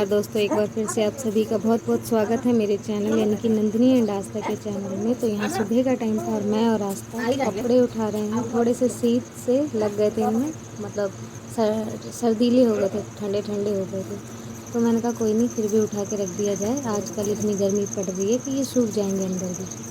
नमस्कार दोस्तों, एक बार फिर से आप सभी का बहुत बहुत स्वागत है मेरे चैनल यानी कि नंदिनी एंड आस्था के चैनल में। तो यहाँ सुबह का टाइम था और मैं और आस्था कपड़े उठा रहे हैं। थोड़े से शीत से लग गए थे इनमें, मतलब सर्दीले हो गए थे, ठंडे ठंडे हो गए थे। तो मैंने कहा कोई नहीं, फिर भी उठा के रख दिया जाए। आजकल इतनी गर्मी पड़ रही है कि ये सूख जाएंगे अंदर भी।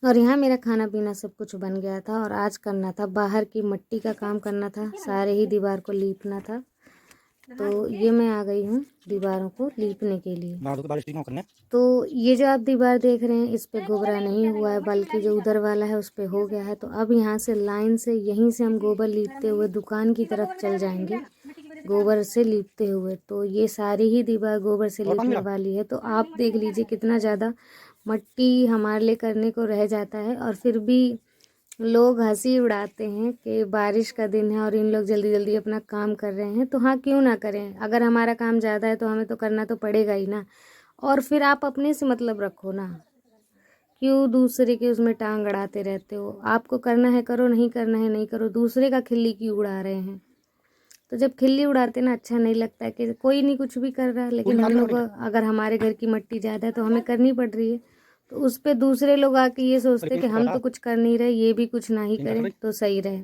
और यहाँ मेरा खाना पीना सब कुछ बन गया था और आज करना था बाहर की मट्टी का काम करना था, सारे ही दीवार को लीपना था। तो ये मैं आ गई हूँ दीवारों को लीपने के लिए। तो ये जो आप दीवार देख रहे हैं इस पे गोबरा नहीं हुआ है, बल्कि जो उधर वाला है उस पे हो गया है। तो अब यहाँ से लाइन से यहीं से हम गोबर लीपते हुए दुकान की तरफ चल जाएंगे, गोबर से लीपते हुए। तो ये सारी ही दीवार गोबर से लीपने वाली है। तो आप देख लीजिए कितना ज़्यादा मट्टी हमारे लिए करने को रह जाता है, और फिर भी लोग हंसी उड़ाते हैं कि बारिश का दिन है और इन लोग जल्दी जल्दी अपना काम कर रहे हैं। तो हाँ, क्यों ना करें, अगर हमारा काम ज़्यादा है तो हमें तो करना तो पड़ेगा ही ना। और फिर आप अपने से मतलब रखो ना, क्यों दूसरे के उसमें टांग अड़ाते रहते हो। आपको करना है करो, नहीं करना है नहीं करो, दूसरे का खिल्ली क्यों उड़ा रहे हैं। तो जब खिल्ली उड़ाते ना अच्छा नहीं लगता है कि कोई नहीं कुछ भी कर रहा है, लेकिन हम लोग अगर हमारे घर की मट्टी ज़्यादा है तो हमें करनी पड़ रही है। तो उस पे दूसरे लोग आके ये सोचते कि हम तो कुछ कर नहीं रहे, ये भी कुछ ना ही करें तो सही रहे।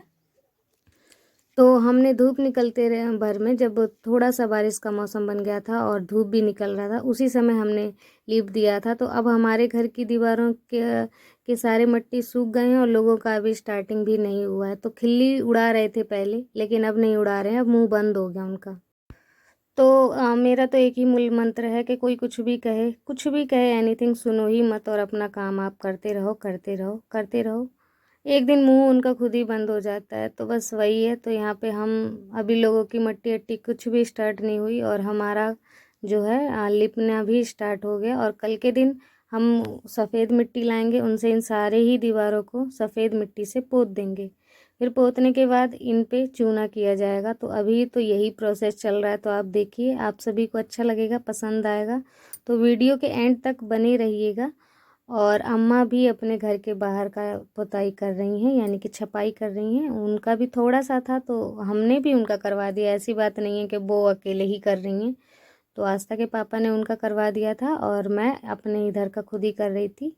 तो हमने धूप निकलते रहे भर में, जब थोड़ा सा बारिश का मौसम बन गया था और धूप भी निकल रहा था, उसी समय हमने लीप दिया था। तो अब हमारे घर की दीवारों के सारे मट्टी सूख गए हैं और लोगों का अभी स्टार्टिंग भी नहीं हुआ है। तो खिल्ली उड़ा रहे थे पहले, लेकिन अब नहीं उड़ा रहे हैं, अब मुंह बंद हो गया उनका। तो मेरा तो एक ही मूल मंत्र है कि कोई कुछ भी कहे, कुछ भी कहे, एनीथिंग सुनो ही मत और अपना काम आप करते रहो करते रहो करते रहो। एक दिन मुंह उनका खुद ही बंद हो जाता है। तो बस वही है। तो यहाँ पे हम अभी लोगों की मट्टी अट्टी कुछ भी स्टार्ट नहीं हुई और हमारा जो है लिपना भी स्टार्ट हो गया। और कल के दिन हम सफ़ेद मिट्टी लाएंगे, उनसे इन सारे ही दीवारों को सफ़ेद मिट्टी से पोत देंगे। फिर पोतने के बाद इन पे चूना किया जाएगा। तो अभी तो यही प्रोसेस चल रहा है। तो आप देखिए, आप सभी को अच्छा लगेगा, पसंद आएगा। तो वीडियो के एंड तक बने रहिएगा। और अम्मा भी अपने घर के बाहर का पुताई कर रही हैं, यानी कि छपाई कर रही हैं। उनका भी थोड़ा सा था तो हमने भी उनका करवा दिया। ऐसी बात नहीं है कि वो अकेले ही कर रही हैं। तो आस्था के पापा ने उनका करवा दिया था और मैं अपने इधर का खुद ही कर रही थी।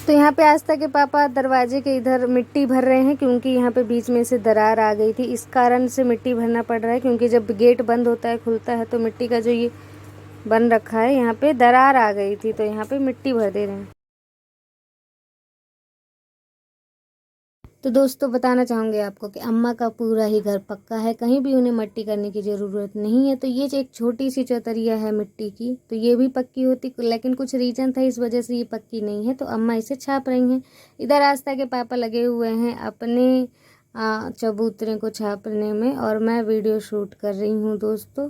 तो यहाँ पे आस्था के पापा दरवाजे के इधर मिट्टी भर रहे हैं, क्योंकि यहाँ पे बीच में से दरार आ गई थी। इस कारण से मिट्टी भरना पड़ रहा है, क्योंकि जब गेट बंद होता है खुलता है तो मिट्टी का जो ये बन रखा है, यहाँ पे दरार आ गई थी, तो यहाँ पे मिट्टी भर दे रहे हैं। तो दोस्तों बताना चाहूँगी आपको कि अम्मा का पूरा ही घर पक्का है, कहीं भी उन्हें मट्टी करने की ज़रूरत नहीं है। तो ये जो एक छोटी सी चौतरिया है मिट्टी की, तो ये भी पक्की होती, लेकिन कुछ रीज़न था इस वजह से ये पक्की नहीं है। तो अम्मा इसे छाप रही हैं। इधर आस्था के पापा लगे हुए हैं अपने चबूतरे को छापने में और मैं वीडियो शूट कर रही हूँ दोस्तों।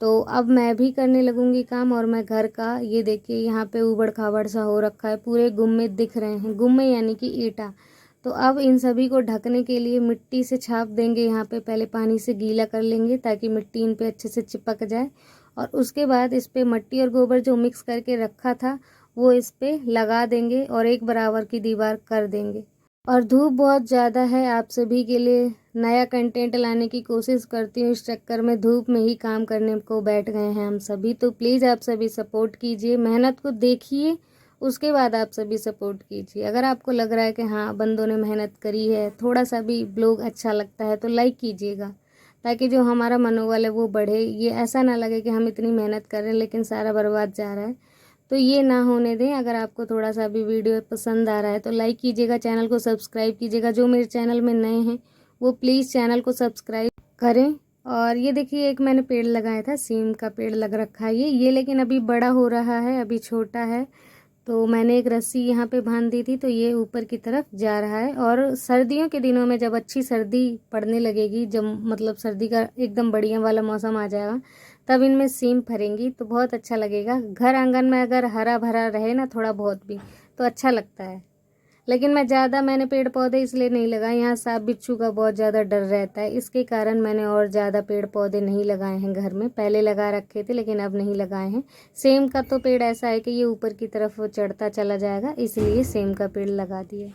तो अब मैं भी करने लगूंगी काम। और मैं घर का, ये देखिए यहाँ पे उबड़ खाबड़ सा हो रखा है, पूरे गुम्मे दिख रहे हैं, गुम्मे यानी कि ईंटा। तो अब इन सभी को ढकने के लिए मिट्टी से छाप देंगे। यहाँ पे पहले पानी से गीला कर लेंगे ताकि मिट्टी इन पे अच्छे से चिपक जाए, और उसके बाद इस पे मट्टी और गोबर जो मिक्स करके रखा था वो इस पे लगा देंगे और एक बराबर की दीवार कर देंगे। और धूप बहुत ज़्यादा है। आप सभी के लिए नया कंटेंट लाने की कोशिश करती हूँ, इस चक्कर में धूप में ही काम करने को बैठ गए हैं हम सभी। तो प्लीज़ आप सभी सपोर्ट कीजिए, मेहनत को देखिए, उसके बाद आप सभी सपोर्ट कीजिए। अगर आपको लग रहा है कि हाँ बंदों ने मेहनत करी है, थोड़ा सा भी ब्लॉग अच्छा लगता है तो लाइक कीजिएगा, ताकि जो हमारा मनोबल है वो बढ़े। ये ऐसा ना लगे कि हम इतनी मेहनत कर रहे हैं लेकिन सारा बर्बाद जा रहा है, तो ये ना होने दें। अगर आपको थोड़ा सा भी वीडियो पसंद आ रहा है तो लाइक कीजिएगा, चैनल को सब्सक्राइब कीजिएगा। जो मेरे चैनल में नए हैं वो प्लीज़ चैनल को सब्सक्राइब करें। और ये देखिए, एक मैंने पेड़ लगाया था, सीम का पेड़ लग रखा है ये लेकिन अभी बड़ा हो रहा है, अभी छोटा है। तो मैंने एक रस्सी यहाँ पे बांध दी थी, तो ये ऊपर की तरफ जा रहा है। और सर्दियों के दिनों में जब अच्छी सर्दी पड़ने लगेगी, जब मतलब सर्दी का एकदम बढ़िया वाला मौसम आ जाएगा, तब इनमें सीम फरेंगी तो बहुत अच्छा लगेगा। घर आंगन में अगर हरा भरा रहे ना थोड़ा बहुत भी, तो अच्छा लगता है। लेकिन मैंने पेड़ पौधे इसलिए नहीं लगाए, यहाँ सांप बिच्छू का बहुत ज़्यादा डर रहता है, इसके कारण मैंने और ज़्यादा पेड़ पौधे नहीं लगाए हैं घर में। पहले लगा रखे थे लेकिन अब नहीं लगाए हैं। सेम का तो पेड़ ऐसा है कि ये ऊपर की तरफ चढ़ता चला जाएगा, इसलिए सेम का पेड़ लगा दिए।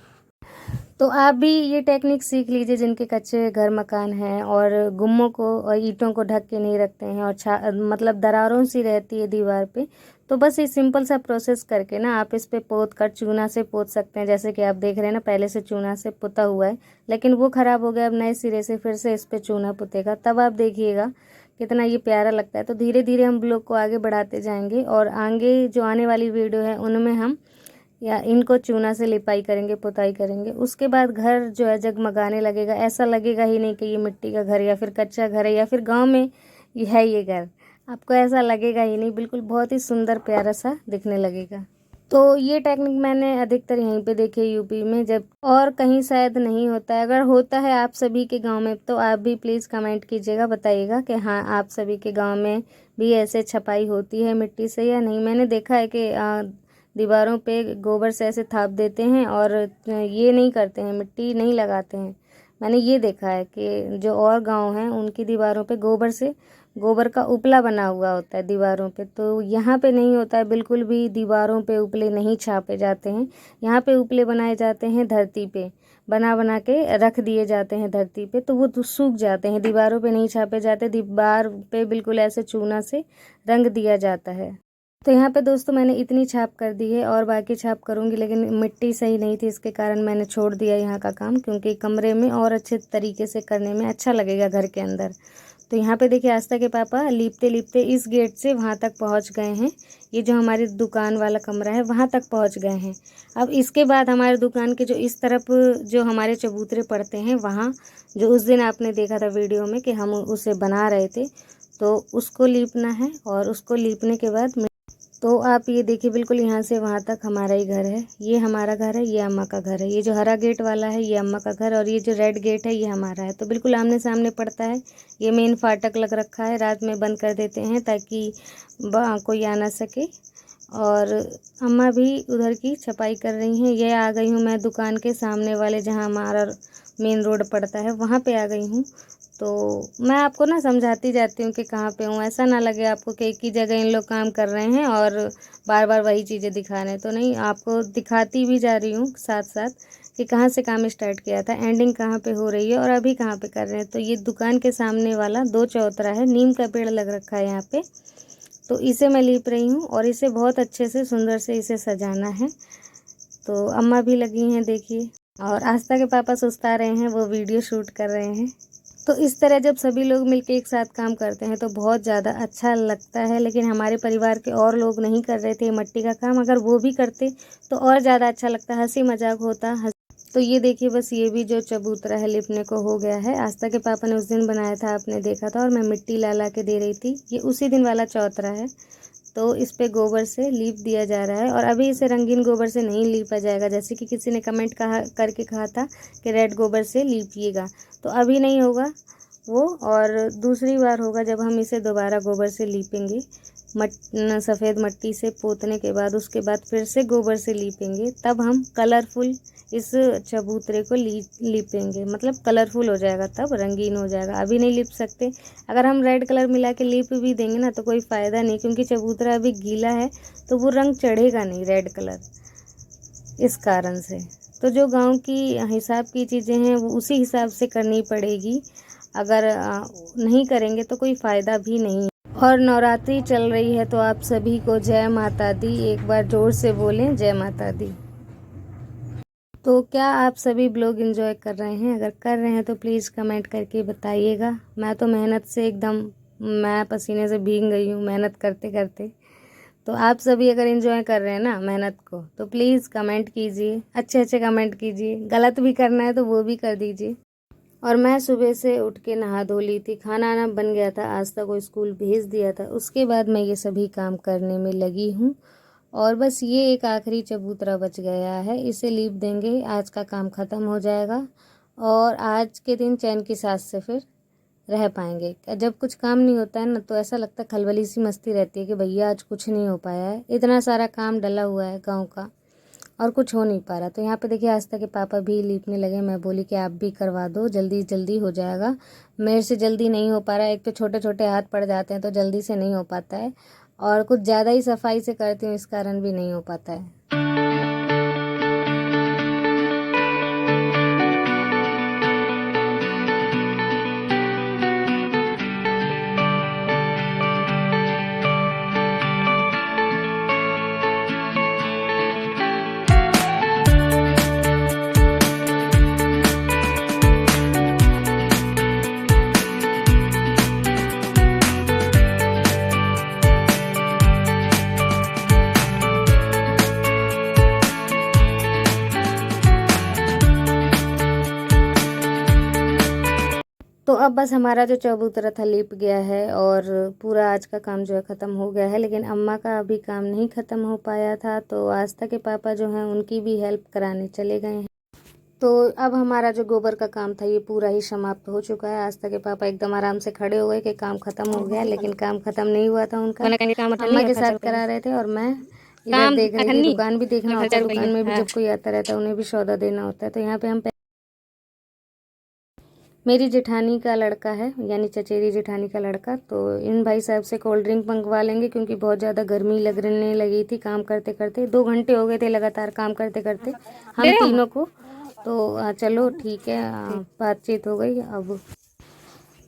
तो आप भी ये टेक्निक सीख लीजिए, जिनके कच्चे घर मकान हैं और गुम्मों को और ईंटों को ढक के नहीं रखते हैं और मतलब दरारों सी रहती है दीवार पे, तो बस ये सिंपल सा प्रोसेस करके ना आप इस पे पोत कर चूना से पोत सकते हैं। जैसे कि आप देख रहे हैं ना, पहले से चूना से पुता हुआ है लेकिन वो ख़राब हो गया, अब नए सिरे से फिर से इस पे चूना पुतेगा, तब आप देखिएगा कितना ये प्यारा लगता है। तो धीरे धीरे हम ब्लॉग को आगे बढ़ाते जाएंगे और आगे जो आने वाली वीडियो है उनमें हम या इनको चूना से लिपाई करेंगे, पुताई करेंगे। उसके बाद घर जो है जगमगाने लगेगा, ऐसा लगेगा ही नहीं कि ये मिट्टी का घर या फिर कच्चा घर है या फिर गांव में ये है ये घर, आपको ऐसा लगेगा ही नहीं, बिल्कुल बहुत ही सुंदर प्यारा सा दिखने लगेगा। तो ये टेक्निक मैंने अधिकतर यहीं पे देखी है यूपी में, जब और कहीं शायद नहीं होता है। अगर होता है आप सभी के गांव में तो आप भी प्लीज़ कमेंट कीजिएगा, बताइएगा कि हाँ आप सभी के गांव में भी ऐसे छपाई होती है मिट्टी से या नहीं। मैंने देखा है कि दीवारों पे गोबर से ऐसे थाप देते हैं और ये नहीं करते हैं, मिट्टी नहीं लगाते हैं। मैंने ये देखा है कि जो और गांव हैं उनकी दीवारों पे गोबर का उपला बना हुआ होता है दीवारों पे, तो यहाँ पे नहीं होता है बिल्कुल भी। दीवारों पे उपले नहीं छापे जाते हैं, यहाँ पे उपले बनाए जाते हैं धरती पे, बना के रख दिए जाते हैं धरती पे, तो वो तो सूख जाते हैं। दीवारों पे नहीं छापे जाते, दीवार पे बिल्कुल ऐसे चूना से रंग दिया जाता है। तो यहाँ पे दोस्तों मैंने इतनी छाप कर दी है और बाकी छाप करूँगी, लेकिन मिट्टी सही नहीं थी, इसके कारण मैंने छोड़ दिया यहाँ का काम, क्योंकि कमरे में और अच्छे तरीके से करने में अच्छा लगेगा घर के अंदर। तो यहाँ पे देखिए आस्था के पापा लीपते लीपते इस गेट से वहाँ तक पहुँच गए हैं। ये जो हमारी दुकान वाला कमरा है वहाँ तक पहुँच गए हैं। अब इसके बाद हमारे दुकान के जो इस तरफ जो हमारे चबूतरे पड़ते हैं, वहाँ जो उस दिन आपने देखा था वीडियो में कि हम उसे बना रहे थे, तो उसको लीपना है। और उसको लीपने के बाद तो आप ये देखिए, बिल्कुल यहाँ से वहाँ तक हमारा ही घर है। ये हमारा घर है, ये अम्मा का घर है। ये जो हरा गेट वाला है ये अम्मा का घर, और ये जो रेड गेट है ये हमारा है। तो बिल्कुल आमने सामने पड़ता है। ये मेन फाटक लग रखा है, रात में बंद कर देते हैं ताकि कोई आ ना सके। और अम्मा भी उधर की छपाई कर रही हैं। ये आ गई हूँ मैं दुकान के सामने वाले, जहाँ हमारा मेन रोड पड़ता है, वहाँ पे आ गई हूँ। तो मैं आपको ना समझाती जाती हूँ कि कहाँ पे हूँ, ऐसा ना लगे आपको कि एक ही जगह इन लोग काम कर रहे हैं और बार बार वही चीज़ें दिखा रहे हैं। तो नहीं, आपको दिखाती भी जा रही हूँ साथ साथ कि कहाँ से काम स्टार्ट किया था, एंडिंग कहाँ पे हो रही है और अभी कहाँ पे कर रहे हैं। तो ये दुकान के सामने वाला 2 चौतरा है, नीम का पेड़ लग रखा है यहाँ पे, तो इसे मैं लीप रही हूँ और इसे बहुत अच्छे से सुंदर से इसे सजाना है। तो अम्मा भी लगी हैं देखिए, और आस्था के पापा सुस्ता रहे हैं, वो वीडियो शूट कर रहे हैं। तो इस तरह जब सभी लोग मिलके एक साथ काम करते हैं तो बहुत ज़्यादा अच्छा लगता है। लेकिन हमारे परिवार के और लोग नहीं कर रहे थे मट्टी का काम, अगर वो भी करते तो और ज़्यादा अच्छा लगता, हंसी मजाक होता। तो ये देखिए, बस ये भी जो चबूतरा है लिपने को हो गया है। आस्था के पापा ने उस दिन बनाया था, आपने देखा था, और मैं मिट्टी ला के दे रही थी। ये उसी दिन वाला चौतरा है। तो इस पे गोबर से लीप दिया जा रहा है, और अभी इसे रंगीन गोबर से नहीं लीपा जाएगा, जैसे कि किसी ने कमेंट करके कहा था कि रेड गोबर से लीपिएगा, तो अभी नहीं होगा वो, और दूसरी बार होगा जब हम इसे दोबारा गोबर से लीपेंगे। सफ़ेद मट्टी से पोतने के बाद उसके बाद फिर से गोबर से लीपेंगे, तब हम कलरफुल इस चबूतरे को लीपेंगे, मतलब कलरफुल हो जाएगा, तब रंगीन हो जाएगा। अभी नहीं लीप सकते। अगर हम रेड कलर मिला के लीप भी देंगे ना तो कोई फ़ायदा नहीं, क्योंकि चबूतरा अभी गीला है तो वो रंग चढ़ेगा नहीं रेड कलर, इस कारण से। तो जो गांव की हिसाब की चीज़ें हैं वो उसी हिसाब से करनी पड़ेगी। अगर नहीं करेंगे तो कोई फ़ायदा भी नहीं। और नवरात्रि चल रही है तो आप सभी को जय माता दी। एक बार ज़ोर से बोलें जय माता दी। तो क्या आप सभी ब्लॉग एंजॉय कर रहे हैं? अगर कर रहे हैं तो प्लीज़ कमेंट करके बताइएगा। मैं तो मेहनत से एकदम मैं पसीने से भीग गई हूँ मेहनत करते करते। तो आप सभी अगर एंजॉय कर रहे हैं ना मेहनत को तो प्लीज़ कमेंट कीजिए, अच्छे अच्छे कमेंट कीजिए। गलत भी करना है तो वो भी कर दीजिए। और मैं सुबह से उठ के नहा धो ली थी, खाना आना बन गया था, आज तक को स्कूल भेज दिया था। उसके बाद मैं ये सभी काम करने में लगी हूँ। और बस ये एक आखिरी चबूतरा बच गया है, इसे लीप देंगे, आज का काम ख़त्म हो जाएगा। और आज के दिन चैन की सांस से फिर रह पाएंगे। जब कुछ काम नहीं होता है ना तो ऐसा लगता है, खलबली सी मस्ती रहती है कि भैया आज कुछ नहीं हो पाया है, इतना सारा काम डला हुआ है गांव का और कुछ हो नहीं पा रहा। तो यहाँ पे देखिए आस्था के पापा भी लीपने लगे। मैं बोली कि आप भी करवा दो, जल्दी जल्दी हो जाएगा। मेरे से जल्दी नहीं हो पा रहा है, एक तो छोटे छोटे हाथ पड़ जाते हैं तो जल्दी से नहीं हो पाता है, और कुछ ज़्यादा ही सफाई से करती हूँ इस कारण भी नहीं हो पाता है। तो अब बस हमारा जो चबूतरा था लिप गया है और पूरा आज का काम जो है ख़त्म हो गया है। लेकिन अम्मा का अभी काम नहीं ख़त्म हो पाया था, तो आस्था के पापा जो हैं उनकी भी हेल्प कराने चले गए हैं। तो अब हमारा जो गोबर का काम था ये पूरा ही समाप्त हो चुका है। आस्था के पापा एकदम आराम से खड़े हो गए कि काम ख़त्म हो गया, लेकिन काम ख़त्म नहीं हुआ था उनका। अम्मा के साथ करा रहे थे और मैं इधर देख रही थी। दुकान भी देखना होता है, दुकान में भी जब कोई आता रहता है उन्हें भी सौदा देना होता है। तो यहाँ पे हम मेरी जेठानी का लड़का है, यानी चचेरी जेठानी का लड़का, तो इन भाई साहब से कोल्ड ड्रिंक मंगवा लेंगे क्योंकि बहुत ज़्यादा गर्मी लगने लगी थी काम करते करते। 2 घंटे हो गए थे लगातार काम करते करते हम तीनों को। तो चलो ठीक है, बातचीत हो गई अब।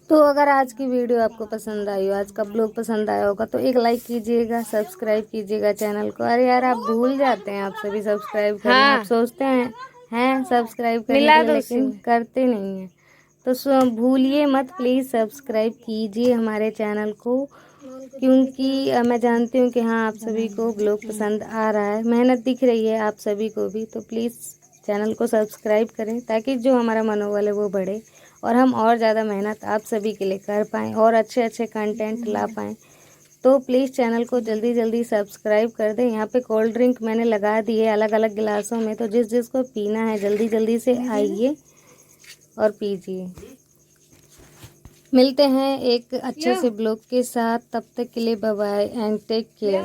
तो अगर आज की वीडियो आपको पसंद आई हो, आज का ब्लॉग पसंद आया होगा तो एक लाइक कीजिएगा, सब्सक्राइब कीजिएगा चैनल को। अरे यार आप भूल जाते हैं, आप सभी सब्सक्राइब करें। आप सोचते हैं सब्सक्राइब करने के लिए, लेकिन करते नहीं हैं। तो भूलिए मत, प्लीज़ सब्सक्राइब कीजिए हमारे चैनल को, क्योंकि मैं जानती हूँ कि हाँ आप सभी को ब्लॉग पसंद आ रहा है, मेहनत दिख रही है आप सभी को भी। तो प्लीज़ चैनल को सब्सक्राइब करें ताकि जो हमारा मनोबल है वो बढ़े और हम और ज़्यादा मेहनत आप सभी के लिए कर पाएँ और अच्छे अच्छे कंटेंट ला पाएँ। तो प्लीज़ चैनल को जल्दी जल्दी सब्सक्राइब कर दें। यहाँ पे कोल्ड ड्रिंक मैंने लगा दी है अलग अलग गिलासों में, तो जिस जिसको पीना है जल्दी जल्दी से आइए और पीजिए। मिलते हैं एक अच्छे से ब्लॉग के साथ, तब तक के लिए bye bye and take care.